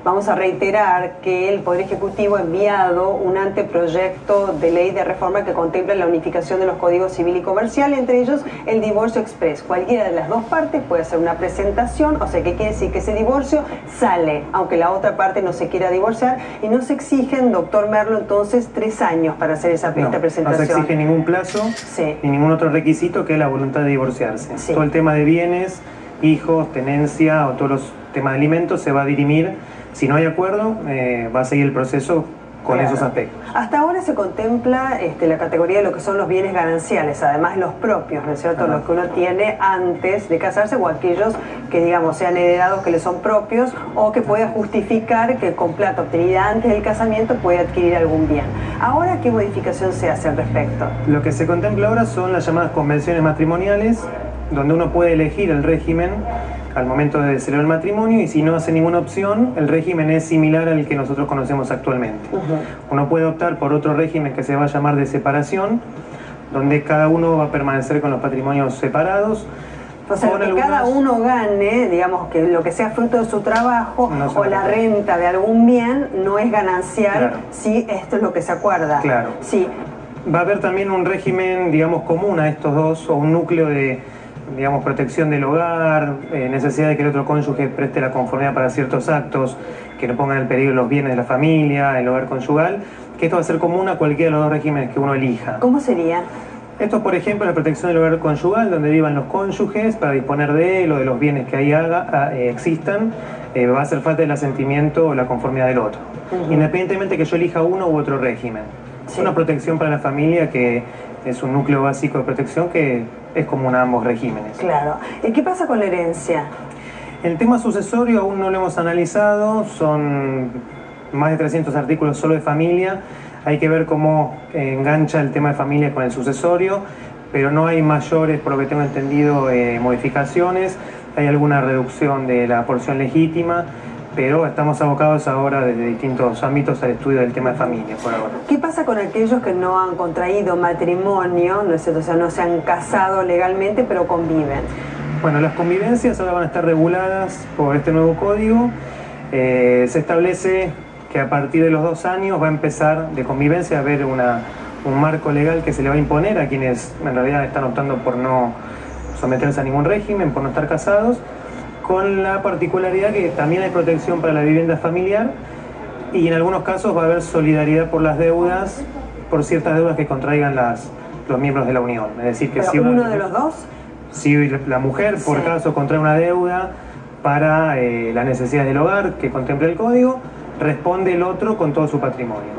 vamos a reiterar que el Poder Ejecutivo ha enviado un anteproyecto de ley de reforma que contempla la unificación de los códigos civil y comercial, entre ellos el divorcio express. Cualquiera de las dos partes puede hacer una presentación, o sea, ¿qué quiere decir? Que ese divorcio sale, aunque la otra parte no se quiera divorciar, y no se exigen, doctor Merlo, entonces 3 años para hacer esta presentación. No se exige ningún plazo, ni ningún otro requisito que la voluntad de divorciarse. Todo el tema de bienes, hijos, tenencia o todos los temas de alimentos se va a dirimir. Si no hay acuerdo, va a seguir el proceso con esos aspectos. Hasta ahora se contempla la categoría de lo que son los bienes gananciales, además los propios, ¿no es cierto? Los que uno tiene antes de casarse o aquellos que, digamos, sean heredados, que le son propios o que pueda justificar que con plata obtenida antes del casamiento puede adquirir algún bien. Ahora, ¿qué modificación se hace al respecto? Lo que se contempla ahora son las llamadas convenciones matrimoniales, donde uno puede elegir el régimen al momento de celebrar el matrimonio, y si no hace ninguna opción, el régimen es similar al que nosotros conocemos actualmente. Uno puede optar por otro régimen que se va a llamar de separación, donde cada uno va a permanecer con los patrimonios separados. O sea, que cada uno gane, digamos, que lo que sea fruto de su trabajo o la renta de algún bien no es ganancial, si esto es lo que se acuerda. Claro. Sí. Va a haber también un régimen, digamos, común a estos dos, o un núcleo de, digamos, protección del hogar, necesidad de que el otro cónyuge preste la conformidad para ciertos actos que no pongan en peligro los bienes de la familia, el hogar conyugal, que esto va a ser común a cualquiera de los dos regímenes que uno elija. ¿Cómo sería? Esto, por ejemplo, la protección del hogar conyugal, donde vivan los cónyuges para disponer de él o de los bienes que ahí existan, va a hacer falta el asentimiento o la conformidad del otro, independientemente que yo elija uno u otro régimen. Es una protección para la familia que es un núcleo básico de protección que es común a ambos regímenes. Claro. ¿Y qué pasa con la herencia? El tema sucesorio aún no lo hemos analizado, son más de 300 artículos solo de familia. Hay que ver cómo engancha el tema de familia con el sucesorio, pero no hay mayores, por lo que tengo entendido, modificaciones. Hay alguna reducción de la porción legítima, pero estamos abocados ahora desde distintos ámbitos al estudio del tema de familia por ahora. ¿Qué pasa con aquellos que no han contraído matrimonio, no es cierto? O sea, no se han casado legalmente, pero conviven? Bueno, las convivencias ahora van a estar reguladas por este nuevo código. Se establece que a partir de los 2 años va a empezar de convivencia a haber un marco legal que se le va a imponer a quienes en realidad están optando por no someterse a ningún régimen, por no estar casados, con la particularidad que también hay protección para la vivienda familiar y en algunos casos va a haber solidaridad por las deudas, por ciertas deudas que contraigan los miembros de la unión. Es decir, que si uno de los dos, si la mujer por caso contrae una deuda para las necesidades del hogar que contempla el código, responde el otro con todo su patrimonio.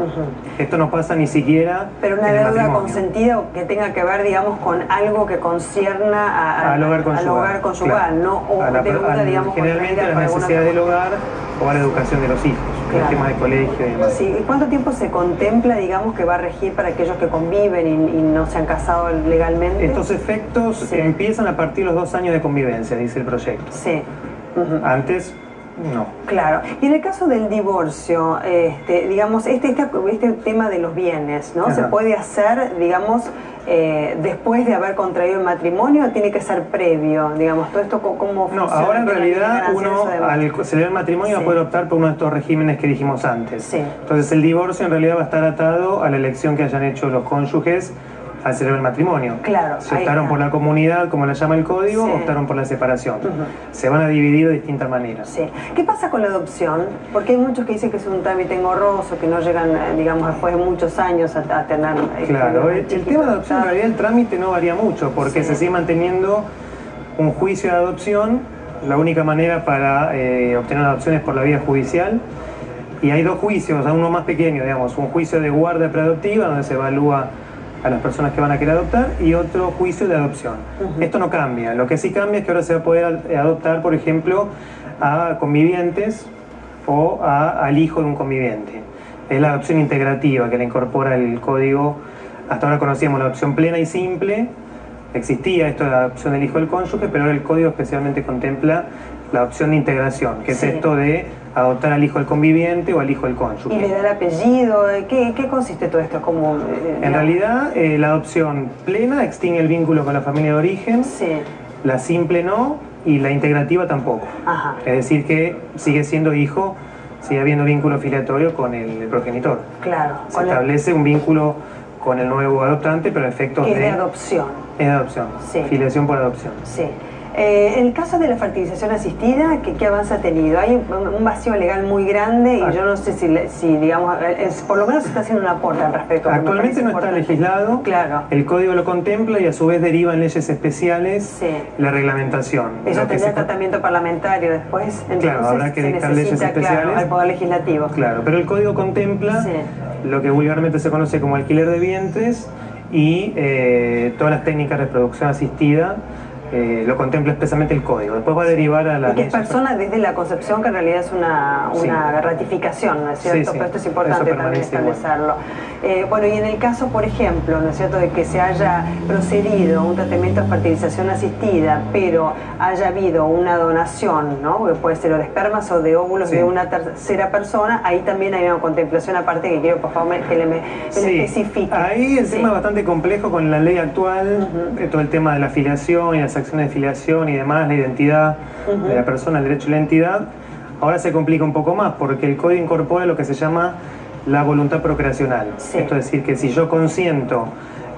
Esto no pasa ni siquiera. Pero una deuda consentida que tenga que ver, digamos, con algo que concierna al hogar conyugal, claro. No, o deuda, digamos, generalmente a las necesidades del hogar o a la educación de los hijos, el tema de colegio y demás. Sí. ¿Y cuánto tiempo se contempla, digamos, que va a regir para aquellos que conviven y no se han casado legalmente? Estos efectos empiezan a partir de los 2 años de convivencia, dice el proyecto. Sí. Antes, no. Claro. Y en el caso del divorcio, digamos, este tema de los bienes, ¿no? ¿Se puede hacer, digamos, después de haber contraído el matrimonio o tiene que ser previo? Digamos, todo esto, ¿cómo funciona? No, ahora en realidad uno al celebrar el matrimonio va a poder optar por uno de estos regímenes que dijimos antes. Entonces el divorcio en realidad va a estar atado a la elección que hayan hecho los cónyuges al celebrar el matrimonio. Claro. Si optaron por la comunidad, como la llama el código, optaron por la separación. Se van a dividir de distintas maneras. ¿Qué pasa con la adopción? Porque hay muchos que dicen que es un trámite engorroso, que no llegan, digamos, después de muchos años a tener... Claro, el tema de adopción, en realidad el trámite no varía mucho, porque se sigue manteniendo un juicio de adopción. La única manera para obtener una adopción es por la vía judicial. Y hay 2 juicios, uno más pequeño, digamos, un juicio de guarda preadoptiva, donde se evalúa a las personas que van a querer adoptar, y otro juicio de adopción. Esto no cambia. Lo que sí cambia es que ahora se va a poder adoptar, por ejemplo, a convivientes o al hijo de un conviviente. Es la adopción integrativa que le incorpora el código. Hasta ahora conocíamos la adopción plena y simple. Existía esto de la adopción del hijo del cónyuge, pero ahora el código especialmente contempla la adopción de integración, que es esto de adoptar al hijo del conviviente o al hijo del cónyuge. ¿Y le da el apellido? ¿Qué consiste todo esto? En realidad, la adopción plena extingue el vínculo con la familia de origen, la simple no, y la integrativa tampoco. Es decir, que sigue siendo hijo sigue habiendo vínculo filiatorio con el progenitor. Claro. Se establece un vínculo con el nuevo adoptante, pero a efectos de adopción. Es de adopción. Sí. Filiación por adopción. Sí. En el caso de la fertilización asistida, ¿qué avance ha tenido? Hay un vacío legal muy grande y yo no sé si digamos, por lo menos se está haciendo un aporte al respecto. Actualmente no está legislado, claro. El código lo contempla y a su vez deriva en leyes especiales la reglamentación. Eso tendrá tratamiento parlamentario después, entonces claro, habrá que dictar leyes especiales. Claro, al Poder Legislativo. Claro, pero el código contempla lo que vulgarmente se conoce como alquiler de vientres y todas las técnicas de reproducción asistida. Lo contempla expresamente el código. Después va a derivar a la... Y que es persona desde la concepción, que en realidad es una ratificación, ¿no es cierto? Sí, pero esto es importante también establecerlo. Bueno, y en el caso, por ejemplo, ¿no es cierto?, de que se haya procedido a un tratamiento de fertilización asistida, pero haya habido una donación, ¿no?, que puede ser o de espermas o de óvulos de una tercera persona, ahí también hay una contemplación aparte que quiero, por favor, que me especifique. Ahí el tema es bastante complejo con la ley actual, todo el tema de la filiación y las acciones de filiación y demás, la identidad de la persona, el derecho a la identidad. Ahora se complica un poco más porque el código incorpora lo que se llama la voluntad procreacional. Esto es decir, que si yo consiento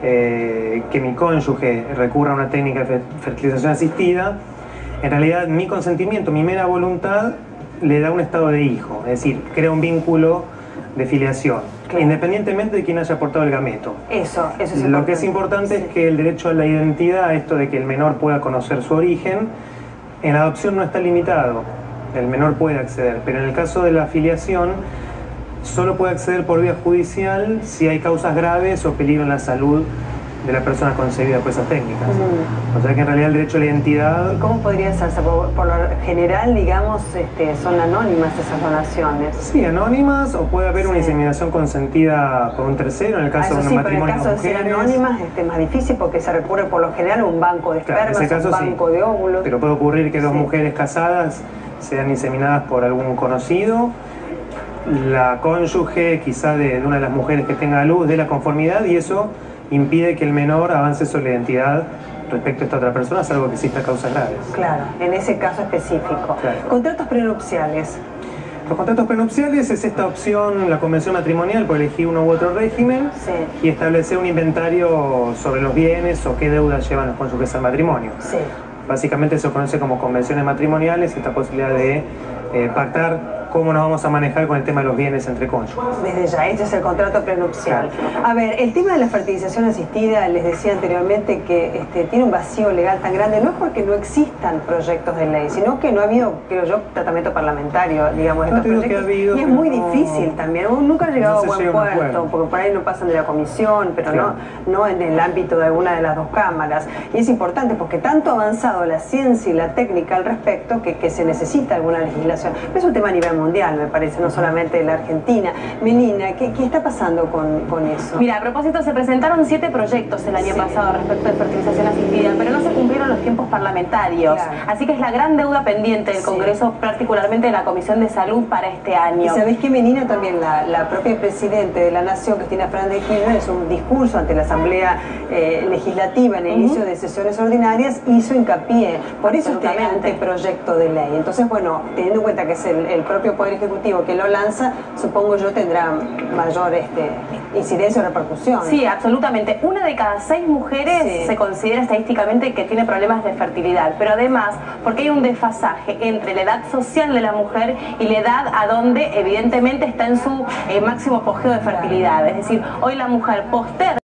que mi cónyuge recurra a una técnica de fertilización asistida, en realidad mi consentimiento, mi mera voluntad, le da un estado de hijo, es decir, crea un vínculo de filiación, independientemente de quién haya aportado el gameto. Eso es importante. Lo que es importante es que el derecho a la identidad, esto de que el menor pueda conocer su origen, en la adopción no está limitado, el menor puede acceder, pero en el caso de la filiación solo puede acceder por vía judicial si hay causas graves o peligro en la salud de la persona concebida por esas técnicas. O sea que en realidad el derecho a la identidad... ¿Y cómo podría hacerse? Por lo general, digamos, son anónimas esas donaciones. Sí, anónimas, o puede haber una inseminación consentida por un tercero, en el caso de un matrimonio de mujeres. Pero en el caso de ser anónimas es más difícil porque se recurre por lo general a un banco de espermas, un banco de óvulos. Pero puede ocurrir que dos mujeres casadas sean inseminadas por algún conocido, la cónyuge quizá de una de las mujeres que tenga a luz dé la conformidad y eso impide que el menor avance sobre la identidad respecto a esta otra persona, salvo que exista causas graves. Claro, en ese caso específico. Contratos prenupciales. Los contratos prenupciales es esta opción, la convención matrimonial, por elegir uno u otro régimen y establecer un inventario sobre los bienes o qué deudas llevan los cónyuges al matrimonio. Básicamente se conoce como convenciones matrimoniales, esta posibilidad de pactar cómo nos vamos a manejar con el tema de los bienes entre cónyuges. Desde ya, este es el contrato prenupcial. A ver, el tema de la fertilización asistida, les decía anteriormente que tiene un vacío legal tan grande, no es porque no existan proyectos de ley, sino que no ha habido, creo yo, tratamiento parlamentario, digamos, de estos proyectos. Y es muy difícil también, nunca ha llegado a buen puerto, porque por ahí no pasan de la comisión, pero no en el ámbito de alguna de las dos cámaras. Y es importante porque tanto ha avanzado la ciencia y la técnica al respecto que se necesita alguna legislación. Pero es un tema a nivel mundial, me parece, no solamente de la Argentina. Melina, ¿qué está pasando con eso? Mira, a propósito, se presentaron 7 proyectos el año pasado respecto de fertilización asistida, pero no se cumplieron los tiempos parlamentarios. Así que es la gran deuda pendiente del Congreso, particularmente de la Comisión de Salud para este año. Y sabés que Melina también, la propia Presidenta de la Nación, Cristina Fernández de Kirchner, en un discurso ante la Asamblea Legislativa en el inicio de sesiones ordinarias, hizo hincapié, por eso este anteproyecto de ley. Entonces, bueno, teniendo en cuenta que es el propio Poder Ejecutivo que lo lanza, supongo yo tendrá mayor incidencia o repercusión. Sí, absolutamente. 1 de cada 6 mujeres se considera estadísticamente que tiene problemas de fertilidad, pero además porque hay un desfasaje entre la edad social de la mujer y la edad a donde evidentemente está en su máximo apogeo de fertilidad. Es decir, hoy la mujer posterga